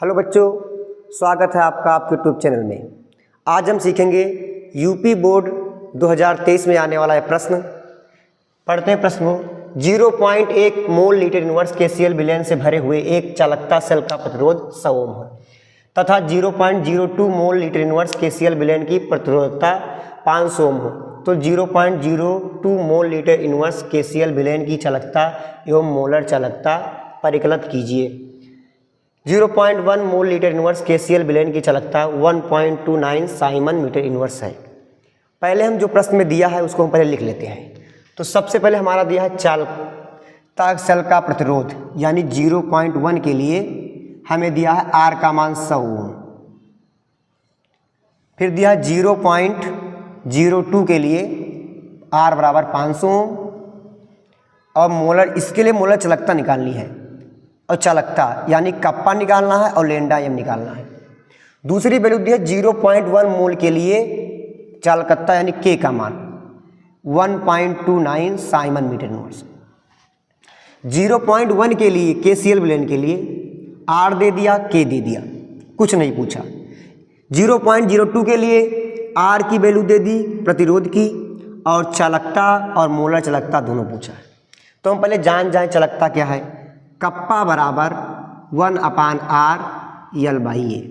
Hello बच्चों, स्वागत है आपका आपके यूट्यूब चैनल में। आज हम सीखेंगे यूपी बोर्ड 2023 में आने वाला है प्रश्न। पढ़ते हैं प्रश्न को। 0.1 मोल लीटर इनवर्स KCl विलयन से भरे हुए एक चालकता सेल का प्रतिरोध 100 ओम है तथा 0.02 मोल लीटर इनवर्स KCl विलयन की प्रतिरोधकता 500 ओम हो, तो 0.02 मोल लीटर इनवर्स KCl विलयन की चालकता एवं मोलर चालकता परिकलित कीजिए। 0.1 मोल लीटर इनवर्स KCl विलयन की चालकता 1.29 साइमन मीटर इनवर्स है। पहले हम जो प्रश्न में दिया है उसको हम पहले लिख लेते हैं। तो सबसे पहले हमारा दिया है चालकता सेल का प्रतिरोध, यानी 0.1 के लिए हमें दिया है R का मान 100 ओम। फिर दिया है 0.02 के लिए R बराबर 500 ओम और मोलर, इसके लिए मोलर चालकता निकालनी है और चालकता यानी कप्पा निकालना है और लेंडा एम निकालना है। दूसरी वैल्यू दी है 0.1 मोल के लिए चालकता यानी K का मान 1.29 साइमन मीटर इनवर्स। 0.1 के लिए KCl विलयन के लिए R दे दिया, K दे दिया, कुछ नहीं पूछा। 0.02 के लिए R की वैल्यू दे दी प्रतिरोध की और चालकता और मोलर चालकता दोनों पूछा है। तो हम पहले जान जाए चालकता क्या है। कप्पा बराबर 1/R L/A,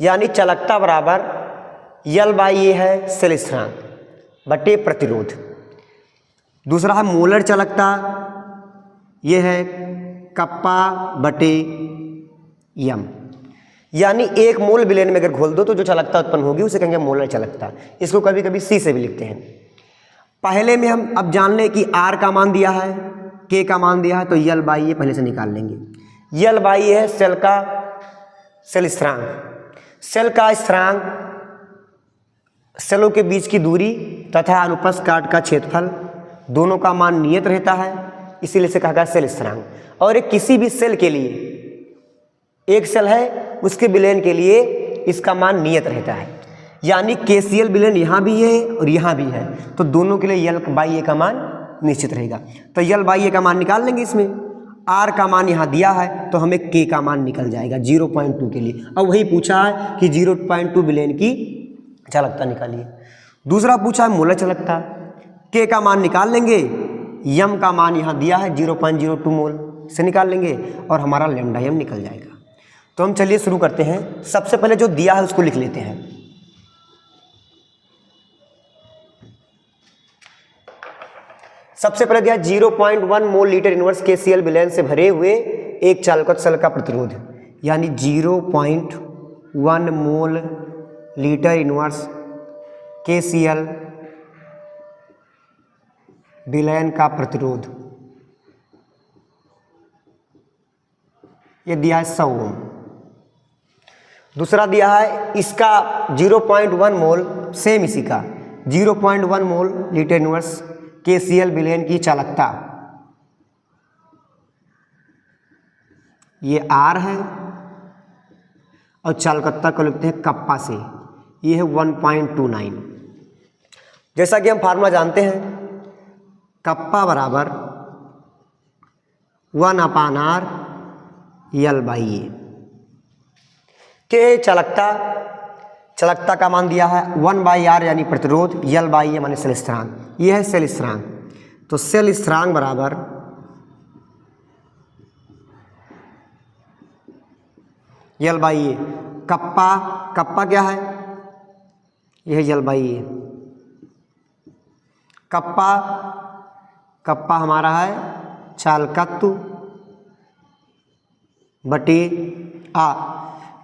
यानी चालकता बराबर L/A है सेल स्थिरांक बटे प्रतिरोध। दूसरा है मोलर चालकता, ये है कप्पा बटे M, यानी 1 मोल विलयन में अगर घोल दो तो जो चालकता उत्पन्न होगी उसे कहेंगे मोलर चालकता। इसको कभी कभी C से भी लिखते हैं। पहले में हम अब जान लें कि R का मान दिया है, K का मान दिया है, तो L/A पहले से निकाल लेंगे। L/A है सेल का सेल स्थिरांक। सेल का स्थिरांक सेलों के बीच की दूरी तथा अनुप्रस्थ काट का क्षेत्रफल दोनों का मान नियत रहता है, इसीलिए से कहा गया सेल स्थिरांक। और एक किसी भी सेल के लिए, एक सेल है उसके विलयन के लिए इसका मान नियत रहता है, यानी KCl विलयन यहाँ भी है और यहाँ भी है, तो दोनों के लिए L/A का मान निश्चित रहेगा। तो L/A का मान निकाल लेंगे। इसमें R का मान यहाँ दिया है तो हमें K का मान निकल जाएगा 0.2 के लिए। अब वही पूछा है कि 0.2 विलयन की चालकता निकालिए। दूसरा पूछा है मोलर चालकता। K का मान निकाल लेंगे, M का मान यहाँ दिया है 0.02 मोल से निकाल लेंगे और हमारा लेमडा M निकल जाएगा। तो हम चलिए शुरू करते हैं। सबसे पहले जो दिया है उसको लिख लेते हैं। सबसे पहले दिया 0.1 मोल लीटर इनवर्स KCl विलयन से भरे हुए एक चालकता सेल का प्रतिरोध, यानी 0.1 मोल लीटर इनवर्स KCl विलयन का प्रतिरोध, ये दिया है 100 ओम। दूसरा दिया है इसका 0.1 मोल, सेम इसी का 0.1 मोल लीटर इनवर्स KCl विलयन की चालकता, ये R है और चालकता को लिखते हैं कप्पा से, ये है 1.29। जैसा कि हम फार्मूला जानते हैं, कप्पा बराबर 1/R L/A। के चालकता का मान दिया है 1/R यानी प्रतिरोध, L/A माने सेल स्थिरांक, यह है सेल स्थिरांक। तो सेल स्थिरांक बराबर L/A। कप्पा क्या है, यह है L/A। कप्पा हमारा है चालकत्व बटे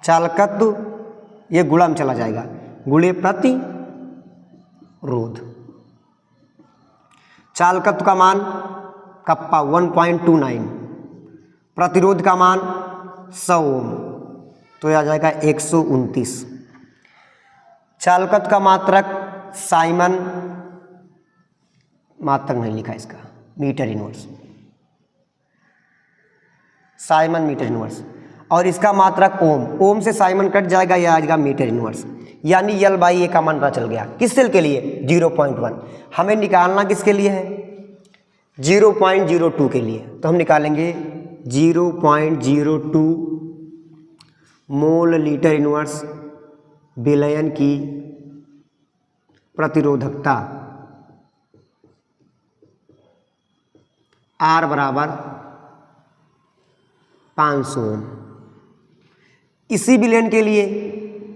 चालकत्व, ये गुणा में चला जाएगा, गुणे प्रतिरोध। चालकत्व का मान कप्पा 1.29, प्रतिरोध का मान 100 ओम, तो यह आ जाएगा 129। चालकत्व का मात्रक साइमन, मात्रक नहीं लिखा इसका, metre inverse, siemens metre inverse. और इसका मात्रक ओम, ओम से साइमन कट जाएगा, यह आ जाएगा मीटर इनवर्स, यानी L/A का मान पता चल गया। किस सेल के लिए 0.1, हमें निकालना किसके लिए है 0.02 के लिए, तो हम निकालेंगे 0.02 मोल लीटर इनवर्स विलयन की प्रतिरोधकता R बराबर 500 ओम। इसी विलयन के लिए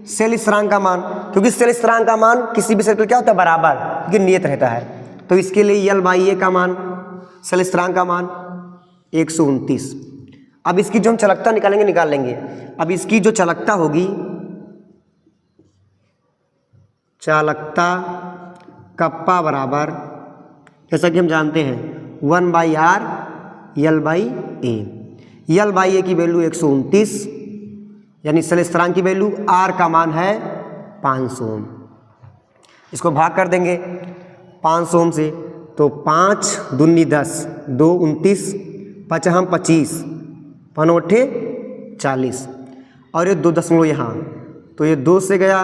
सेल स्थिरांक का मान, क्योंकि सेल स्थिरांक का मान किसी भी सर्कल क्या होता है बराबर, क्योंकि नियत रहता है, तो इसके लिए L/A का मान, सेल स्थिरांक का मान 129। अब इसकी जो हम चालकता निकाल लेंगे। अब इसकी जो चालकता होगी, चालकता कप्पा बराबर, जैसा कि हम जानते हैं 1/R L/A। L/A की वैल्यू 129, यानी सेल स्थिरांक की वैल्यू, R का मान है 500 ओम। इसको भाग कर देंगे 500 ओम से, तो 5 दूनी 10, 2 29, 5 25, 5 40, और ये 2 दशमलव यहाँ, तो ये 2 से गया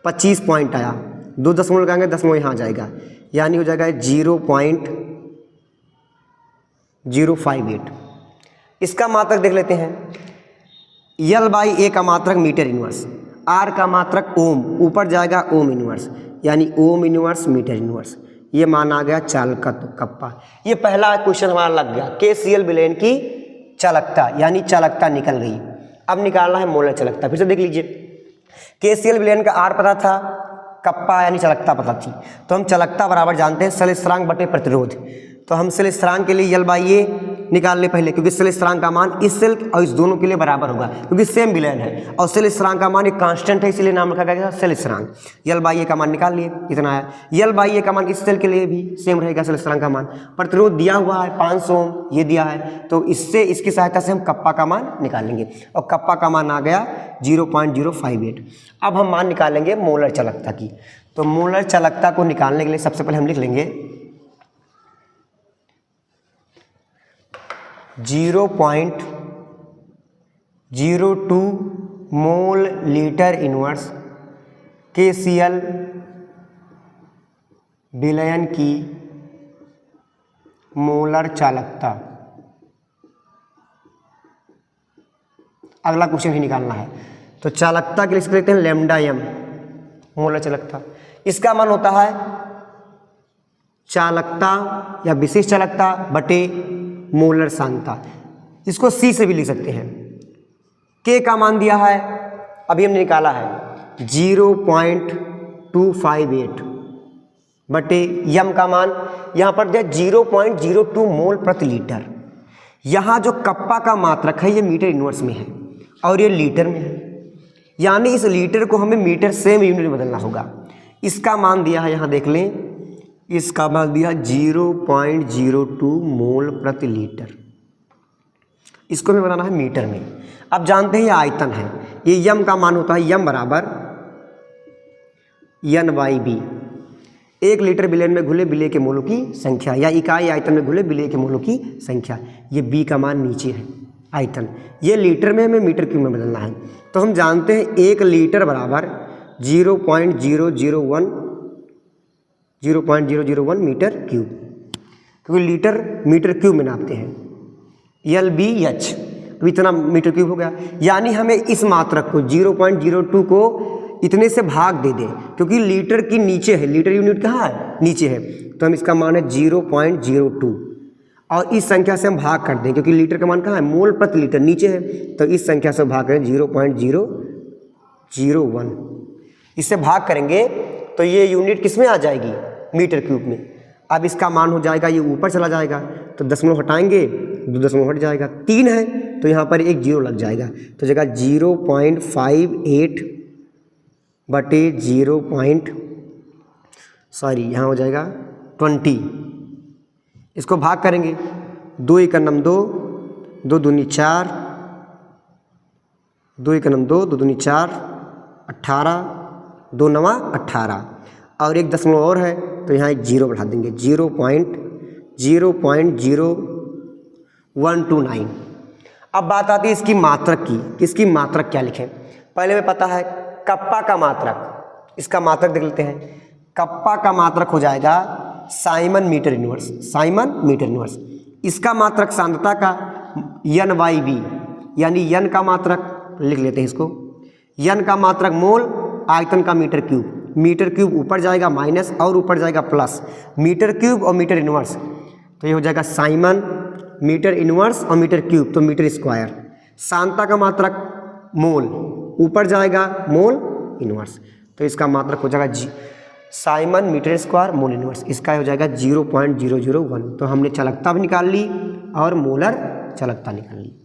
25 पॉइंट आया, 2 दशमलव लगाएंगे, दशमलव यहाँ जाएगा, यानी हो जाएगा 0.058। इसका मात्रक देख लेते हैं। L/A का मात्रक मीटर इनवर्स, R का मात्रक ओम, ऊपर जाएगा ओम इनवर्स, यानी ओम इनवर्स मीटर इनवर्स। ये मान आ गया चालकत्व कप्पा। ये पहला क्वेश्चन हमारा लग गया, KCl विलयन की चालकता, यानी चालकता निकल गई। अब निकालना है मोलर चालकता। फिर से देख लीजिए, KCl विलयन का R पता था, कप्पा यानी चालकता पता थी, तो हम चालकता बराबर जानते हैं सेल स्थिरांक बटे प्रतिरोध। तो हम सेल स्थिरांक के लिए L/A निकाल ले पहले, क्योंकि सेल स्थिरांक का मान इस सेल और इस दोनों के लिए बराबर होगा, क्योंकि सेम विलयन है, और सेल स्थिरांक का मान एक कांस्टेंट है, इसलिए नाम रखा गया सेल स्थिरांक। L/A का मान निकाल लिए, इतना है। L/A का मान इस सेल के लिए भी सेम रहेगा, सेल स्थिरांक का मान। प्रतिरोध दिया हुआ है 500 ओम, ये दिया है, तो इससे इसकी सहायता से हम कप्पा का मान निकालेंगे, और कप्पा का मान आ गया 0.058। अब हम मान निकालेंगे मोलर चालकता की। तो मोलर चालकता को निकालने के लिए सबसे पहले हम लिख लेंगे 0.02 मोल लीटर इनवर्स KCl विलयन की मोलर चालकता। अगला क्वेश्चन ही निकालना है, तो चालकता के लिए इसको लिखते हैं λm, मोलर चालकता। इसका मान होता है चालकता या विशिष्ट चालकता बटे मोलर सांद्रता। इसको C से भी लिख सकते हैं। K का मान दिया है, अभी हमने निकाला है 0.258 बटे m का मान यहाँ पर दिया 0.02 मोल प्रति लीटर। यहाँ जो कप्पा का मात्रक है ये मीटर इनवर्स में है और ये लीटर में है, यानी इस लीटर को हमें मीटर सेम यूनिट में बदलना होगा। इसका मान दिया है, यहाँ देख लें, इसका मान दिया 0.02 मोल प्रति लीटर। इसको हमें बनाना है मीटर में। अब जानते हैं ये आयतन है, ये यम का मान होता है यम बराबर N/B। 1 लीटर विलयन में घुले विलेय के मोलों की संख्या, या इकाई आयतन में घुले विलेय के मोलों की संख्या। ये B का मान नीचे है आयतन, ये लीटर में हमें मीटर क्यूब में बदलना है। तो हम जानते हैं 1 लीटर बराबर 0.001 मीटर क्यूब, क्योंकि लीटर मीटर क्यूब में नापते हैं। LBH इतना मीटर क्यूब हो गया, यानी हमें इस मात्रक को 0.02 को इतने से भाग दे दें, क्योंकि लीटर की नीचे है, लीटर यूनिट कहाँ है, नीचे है, तो हम इसका मान है 0.02 और इस संख्या से हम भाग कर दें, क्योंकि लीटर का मान कहाँ है, मोल प्रति लीटर नीचे है, तो इस संख्या से भाग करें 0.001। इससे भाग करेंगे तो ये यूनिट किस में आ जाएगी, मीटर क्यूब में। अब इसका मान हो जाएगा, ये ऊपर चला जाएगा तो दशमलव हटाएंगे, 2 दशमलव हट जाएगा, 3 है तो यहाँ पर एक 0 लग जाएगा, तो जगह 0.58 बटे यहाँ हो जाएगा 20। इसको भाग करेंगे, 2 × 2, 2 दूनी 4, 2 × 2, 2 दूनी 4, 18, 2 9 18 और एक दशमलव और है तो यहाँ एक 0 बढ़ा देंगे, 0.0129। अब बात आती है इसकी मात्रक की, इसकी मात्रक क्या लिखें। पहले में पता है कप्पा का मात्रक, इसका मात्रक देख लेते हैं। कप्पा का मात्रक हो जाएगा siemens metre inverse, siemens metre inverse. इसका मात्रक सांद्रता का N/B, यानी N का मात्रक लिख लेते हैं इसको। n का मात्रक मोल, आयतन का मीटर क्यूब। मीटर क्यूब ऊपर जाएगा माइनस और ऊपर जाएगा प्लस, मीटर क्यूब और मीटर इनवर्स, तो ये हो जाएगा साइमन मीटर इनवर्स और मीटर क्यूब तो मीटर स्क्वायर। सांता का मात्रक मोल, ऊपर जाएगा मोल इनवर्स, तो इसका मात्रक हो जाएगा siemens metre square mole inverse, इसका हो जाएगा 0.001। तो हमने चालकता भी निकाल ली और मोलर चालकता निकाल ली।